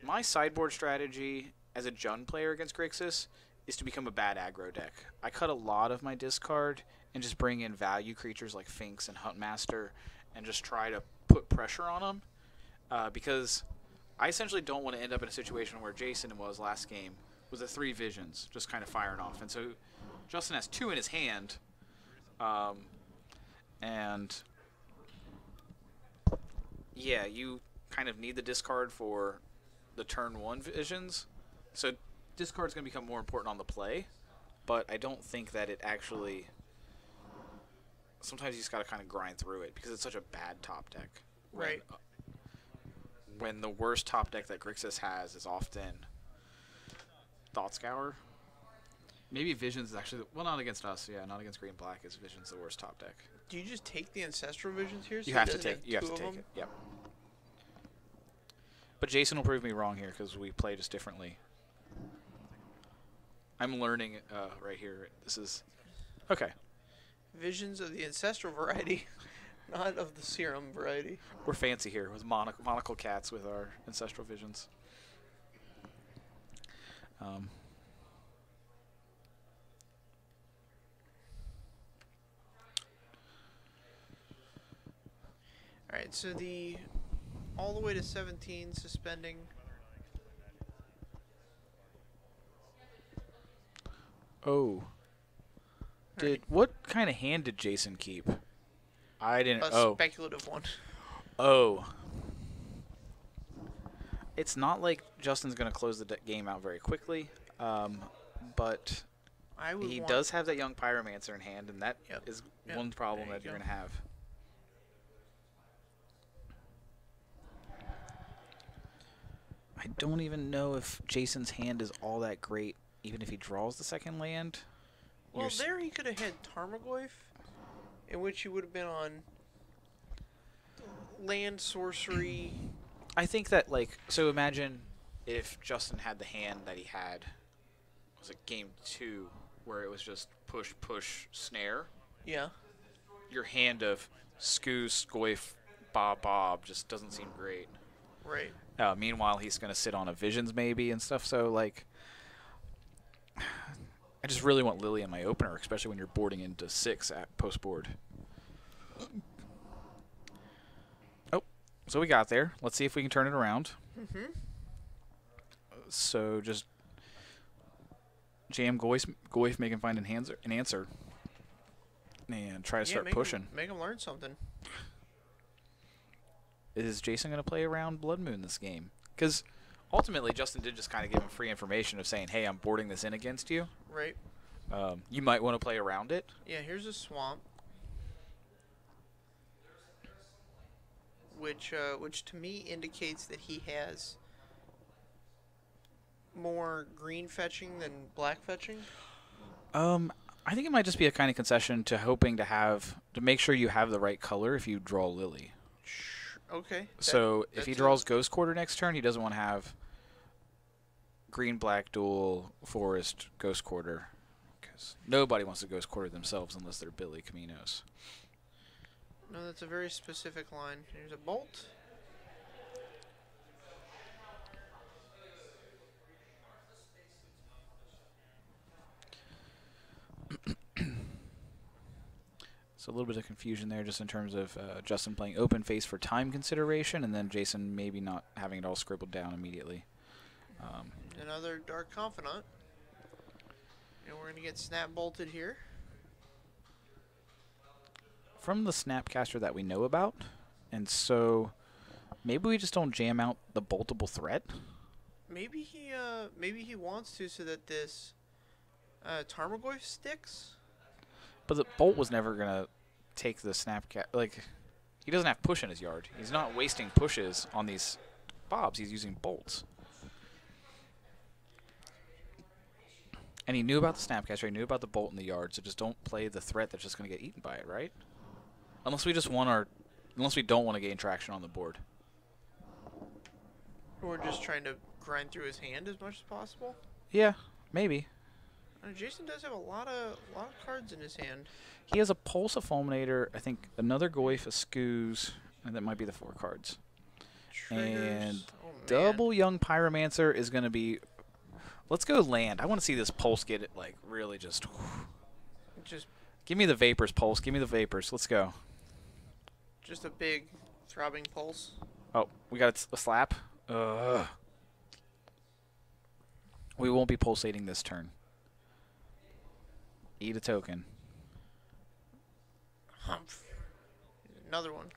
Speaker 2: My sideboard strategy as a Jund player against Grixis is to become a bad aggro deck. I cut a lot of my discard and just bring in value creatures like Finks and Huntmaster and just try to put pressure on them because I essentially don't want to end up in a situation where Jason was last game with the 3 visions just kind of firing off. And so Justin has 2 in his hand and yeah, you kind of need the discard for the turn 1 visions. So discard's going to become more important on the play, but I don't think that it actually... Sometimes you just got to kind of grind through it because it's such a bad top deck.
Speaker 1: Right.
Speaker 2: When the worst top deck that Grixis has is often Thought Scour. Maybe Visions is actually... Well, not against us. Yeah, not against Green-Black. Is Visions the worst top deck.
Speaker 1: Do you just take the Ancestral Visions here? So
Speaker 2: you have to take it. Yep. But Jason will prove me wrong here because we play just differently. I'm learning right here. This is... Okay.
Speaker 1: Visions of the Ancestral variety, not of the Serum variety.
Speaker 2: We're fancy here with monocle cats with our Ancestral Visions.
Speaker 1: Alright, so all the way to 17, suspending.
Speaker 2: Oh. What kind of hand did Jason keep? I didn't.
Speaker 1: A speculative one.
Speaker 2: Oh. It's not like Justin's going to close the game out very quickly, but he does have that young Pyromancer in hand, and that is one problem that you're going to have. I don't even know if Jason's hand is all that great, even if he draws the second land.
Speaker 1: Well, there he could have had Tarmogoyf, in which he would have been on land sorcery.
Speaker 2: I think that, like, so imagine if Justin had the hand that he had, was it game 2, where it was just push, push, snare?
Speaker 1: Yeah.
Speaker 2: Your hand of Skoos, Goyf, Bob just doesn't seem great.
Speaker 1: Right.
Speaker 2: Meanwhile, he's going to sit on a Visions maybe and stuff, so, like, I just really want Lily in my opener, especially when you're boarding into 6 at post-board. Oh, so we got there. Let's see if we can turn it around.
Speaker 1: Mm-hmm.
Speaker 2: So just jam Goyf, make him find an answer. And try to start pushing.
Speaker 1: Make him learn something.
Speaker 2: Is Jason going to play around Blood Moon this game? Because ultimately, Justin did just kind of give him free information of saying, hey, I'm boarding this in against you.
Speaker 1: Right.
Speaker 2: You might want to play around it.
Speaker 1: Yeah, here's a swamp. Which to me indicates that he has more green fetching than black fetching.
Speaker 2: I think it might just be a kind of concession to hoping to make sure you have the right color if you draw Lily.
Speaker 1: Okay.
Speaker 2: So if he draws Ghost Quarter next turn, he doesn't want to have green-black dual forest Ghost Quarter, because nobody wants to Ghost Quarter themselves unless they're Billy Caminos.
Speaker 1: No, that's a very specific line. Here's a bolt.
Speaker 2: So a little bit of confusion there just in terms of Justin playing open face for time consideration, and then Jason maybe not having it all scribbled down immediately.
Speaker 1: Another Dark Confidant. And we're going to get snap bolted here.
Speaker 2: From the Snapcaster that we know about, and so maybe we just don't jam out the boltable threat.
Speaker 1: Maybe he wants to, so that this Tarmogoyf sticks.
Speaker 2: But the bolt was never gonna take the Snapcat. Like, he doesn't have push in his yard. He's not wasting pushes on these bobs. He's using bolts. And he knew about the Snapcaster. He knew about the bolt in the yard. So just don't play the threat that's just gonna get eaten by it, right? Unless we don't want to gain traction on the board.
Speaker 1: Or just trying to grind through his hand as much as possible.
Speaker 2: Yeah, maybe.
Speaker 1: Jason does have a lot of cards in his hand.
Speaker 2: He has a Pulse, a Fulminator, I think another Goyf, a Skoos, and that might be the 4 cards.
Speaker 1: Triggers.
Speaker 2: And double Young Pyromancer is going to be... Let's go land. I want to see this Pulse get it, like, really just... Give me the Vapors, Pulse. Give me the Vapors. Let's go.
Speaker 1: Just a big throbbing pulse.
Speaker 2: Oh, we got a slap. We won't be pulsating this turn. Eat a token.
Speaker 1: Humph. Another one.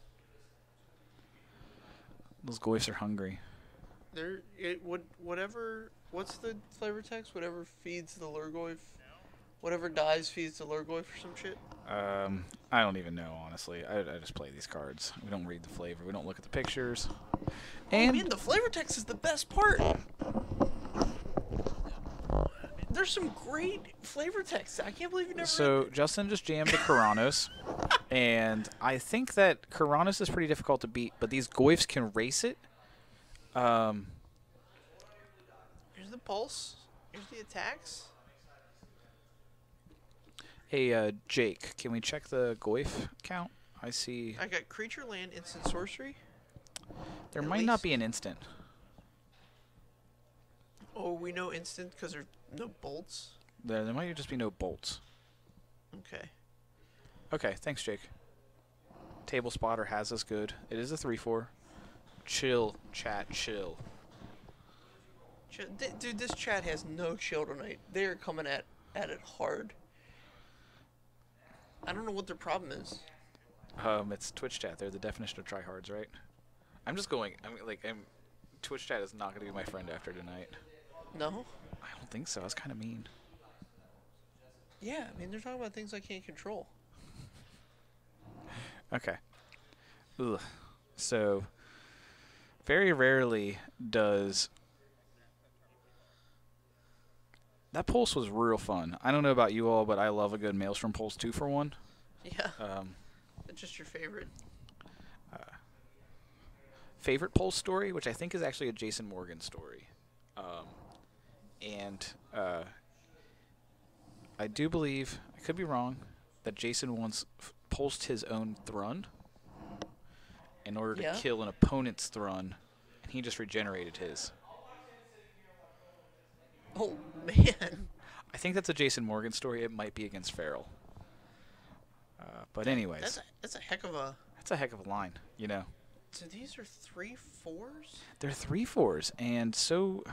Speaker 2: Those Goyfs are hungry.
Speaker 1: What's the flavor text? Whatever feeds the Lurgoyf. Whatever dies feeds the Lurgoyf or some shit.
Speaker 2: I don't even know, honestly. I just play these cards. We don't read the flavor. We don't look at the pictures. And
Speaker 1: man, the flavor text is the best part. There's some great flavor text. I can't believe you never read that.
Speaker 2: Justin just jammed the Karanos. And I think that Karanos is pretty difficult to beat, but these Goyfs can race it.
Speaker 1: Here's the pulse. Here's the attacks.
Speaker 2: Hey, Jake, can we check the Goyf count? I see.
Speaker 1: I got creature, land, instant, sorcery.
Speaker 2: There might not be an instant.
Speaker 1: Oh, we know instant because there's no bolts?
Speaker 2: There might just be no bolts.
Speaker 1: Okay.
Speaker 2: Okay, thanks, Jake. Table Spotter has us good. It is a 3-4. Chill, chat, chill.
Speaker 1: Dude, this chat has no chill tonight. They're coming at it hard. I don't know what their problem is.
Speaker 2: It's Twitch chat. They're the definition of tryhards, right? I'm just going. Twitch chat is not going to be my friend after tonight.
Speaker 1: No?
Speaker 2: I don't think so. That's kind of mean.
Speaker 1: Yeah, I mean, they're talking about things I can't control.
Speaker 2: Okay. Ugh. So, very rarely does... That pulse was real fun. I don't know about you all, but I love a good Maelstrom pulse 2-for-1.
Speaker 1: Yeah. It's just your favorite.
Speaker 2: Favorite pulse story, which I think is actually a Jason Morgan story. I do believe, I could be wrong, that Jason once pulsed his own Thrun in order to kill an opponent's Thrun, and he just regenerated his.
Speaker 1: Oh, man.
Speaker 2: I think that's a Jason Morgan story. It might be against Farrell. But anyways.
Speaker 1: That's a heck of a...
Speaker 2: That's a heck of a line, you know.
Speaker 1: So these are 3-4s?
Speaker 2: They're 3-4s, and so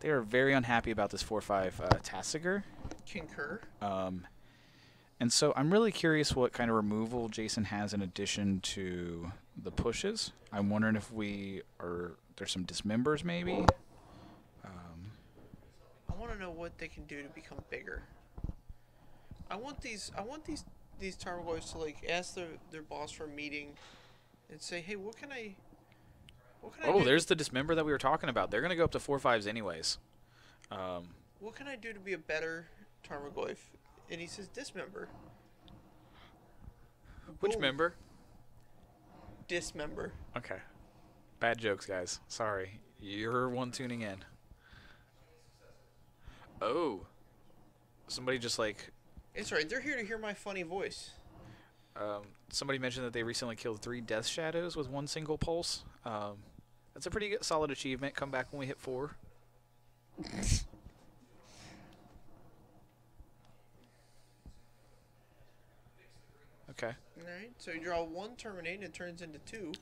Speaker 2: they are very unhappy about this 4-5 Tassiger.
Speaker 1: Concur.
Speaker 2: And so I'm really curious what kind of removal Jason has in addition to the pushes. I'm wondering if there's some dismembers maybe.
Speaker 1: I want to know what they can do to become bigger. I want these Tarmogoyfs to like ask their boss for a meeting and say, hey, what can I do?
Speaker 2: There's the dismember that we were talking about. They're going to go up to 4-5s anyways.
Speaker 1: What can I do to be a better Tarmogoyf? And he says, dismember.
Speaker 2: Which
Speaker 1: Boom.
Speaker 2: member?
Speaker 1: Dismember.
Speaker 2: Okay. Bad jokes, guys. Sorry. You're one tuning in. Oh. Somebody just like...
Speaker 1: It's alright. They're here to hear my funny voice.
Speaker 2: Somebody mentioned that they recently killed 3 Death Shadows with one single pulse. That's a pretty solid achievement. Come back when we hit 4. Okay.
Speaker 1: Alright, so you draw 1 Terminate and it turns into 2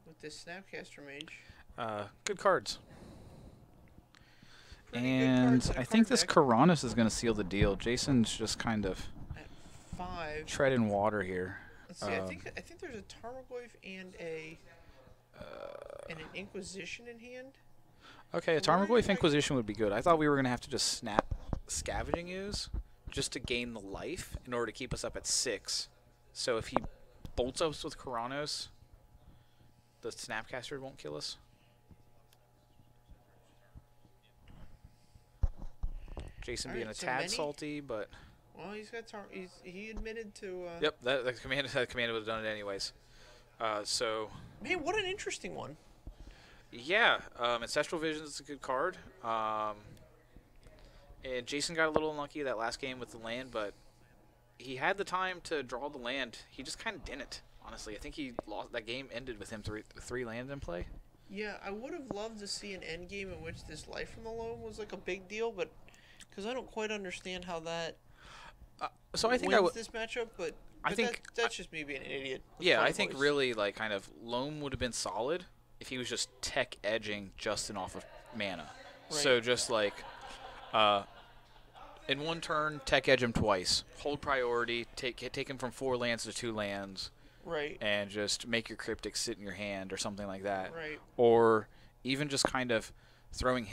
Speaker 1: with this Snapcaster Mage.
Speaker 2: Good cards.
Speaker 1: Pretty
Speaker 2: And
Speaker 1: good cards
Speaker 2: I think this
Speaker 1: deck.
Speaker 2: Karanos is going to seal the deal. Jason's just kind of
Speaker 1: At 5.
Speaker 2: treading water here.
Speaker 1: Let's see, I think there's a Tarmogoyf and an Inquisition in hand.
Speaker 2: Okay, a Tarmogoyf Inquisition would be good. I thought we were going to have to just snap Scavenging Ooze just to gain the life in order to keep us up at 6. So if he bolts us with Karanos, the Snapcaster won't kill us. Jason being a tad salty, but...
Speaker 1: Well, he's got he admitted to...
Speaker 2: Yep, that command would have done it anyways. So...
Speaker 1: Man, what an interesting one.
Speaker 2: Yeah, Ancestral Vision is a good card. And Jason got a little unlucky that last game with the land, but he had the time to draw the land. He just kind of didn't, honestly. I think he lost. That game ended with him three lands in play.
Speaker 1: Yeah, I would have loved to see an end game in which this life from the loam was like a big deal, but because I don't quite understand how that
Speaker 2: so I think
Speaker 1: wins this matchup, but
Speaker 2: I think
Speaker 1: that's just me being an idiot.
Speaker 2: Yeah, I think really like kind of loam would have been solid if he was just tech edging Justin off of mana. Right. So just like in one turn, tech edge him twice, hold priority, take him from 4 lands to 2 lands.
Speaker 1: Right.
Speaker 2: And just make your Cryptic sit in your hand or something like that.
Speaker 1: Right.
Speaker 2: Or even just kind of throwing